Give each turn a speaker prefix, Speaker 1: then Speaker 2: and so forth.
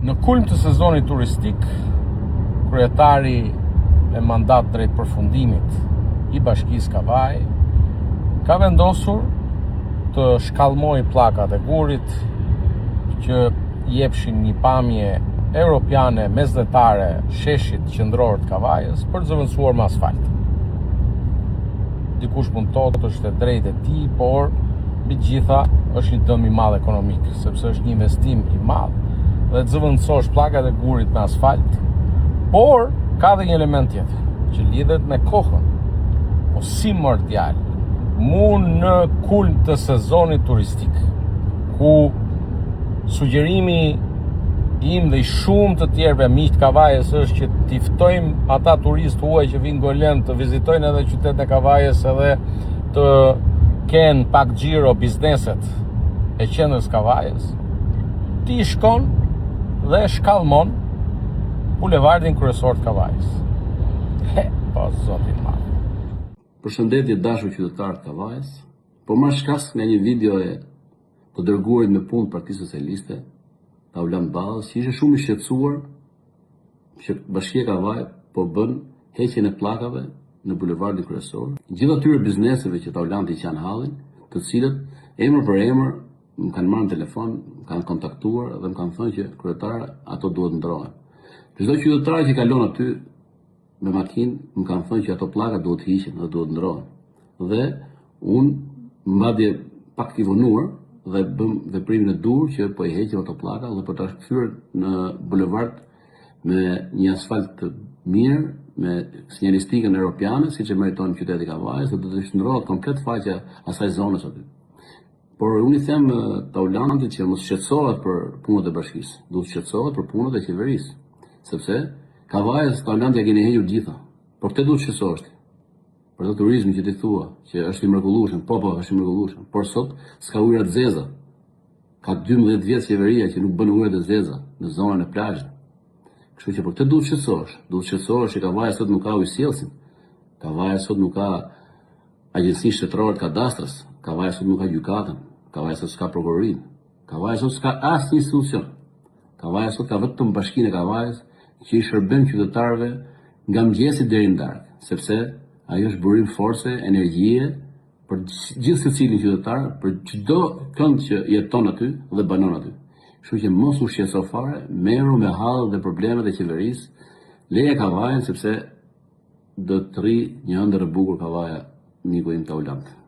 Speaker 1: Në kulm të sezonit turistik, kryetari me mandat drejt përfundimit i Bashkisë Kavaj ka vendosur të shkallmoj plakat e gurit që jepshin një pamje europiane mesdhetare sheshit qendror të Kavajës për të zëvendësuar me asfalt. Dikush mund të thotë është e drejtë e tij, por mbi të gjitha është një dëm i madh ekonomik, sepse është një investim i madh dhe të zëvendësosh plakat e gurit me asfalt, por ka dhe një element tjetër që lidhet me kohën. O si mërë djalë, mu në kulm të sezonit turistik, ku sugjerimi im dhe i shumë të tjerëve miq të Kavajës është që t'i ftojmë ata turistë huaj që vinë golen të vizitojnë edhe qytetin e Kavajës edhe të kenë pak xhiro bizneset e qendrës Kavajës, ti shkon dhe shkallmon bulevardin kryesor të Kavajës. Po zotin madh.
Speaker 2: Përshëndetje dashur qytetarë të Kavajës, po marr shkas nga një video e të dërguarit me punë Partisë Socialiste, Taulant Ballës, që ishte shumë i shqetësuar që Bashkia Kavaj po bën heqjen e pllakave në bulevardin kryesor. Gjithë atyre bizneseve që Taulanti kanë hallin, të cilët emër për emër më kanë marrë në telefon, më kanë kontaktuar dhe më kanë thënë që kryetare ato duhet ndrohen. Çdo qytetar që kalon aty me makinë më kanë thënë që ato pllaka duhet hiqen dhe duhet ndrohen. Dhe unë madje pak i vonuar dhe bëm veprimin e dur që po i heqim ato pllaka dhe po ta kthyer në bulevard me një asfalt të mirë, me sinjalistikën europiane, siç e meriton qyteti i Kavajës, dhe do të shndrohet komplet faqja asaj zonës aty. Por unë i them Taulantit që mos shqetësohet për punët e bashkisë, duhet shqetësohet për punët e qeverisë, sepse Kavajës Taulanti ja keni hequr gjitha. Por te duhet shqetësohesh ti. Për të turizmin që ti thua, që është i mrekullueshëm, po, është i mrekullueshëm, por sot s'ka ujëra të zeza. Ka 12 vjet qeveria që nuk bën ujëra të zeza në zonën e plazhit. Kështu që për këtë duhet shqetësohesh që Kavaja sot nuk ka ujësjellsin. Kavaja sot nuk ka agjencinë shtetërore të kadastrës, Kavaja sot nuk ka gjykatën, Kavaja sot s'ka prokurorin, Kavaja sot s'ka asnjë institucion. Kavaja sot ka vetëm Bashkinë e Kavajës që i shërben qytetarëve nga mëngjesi deri në darkë, sepse ajo është burim force, energjie për gjithë secilin qytetar, për çdo kënd që jeton aty dhe banon aty. Kështu që mos u shqetëso fare, merru me hallet dhe problemet e qeverisë, leje Kavajën sepse do të rri një ëndër e bukur Kavaja, miku im Taulant.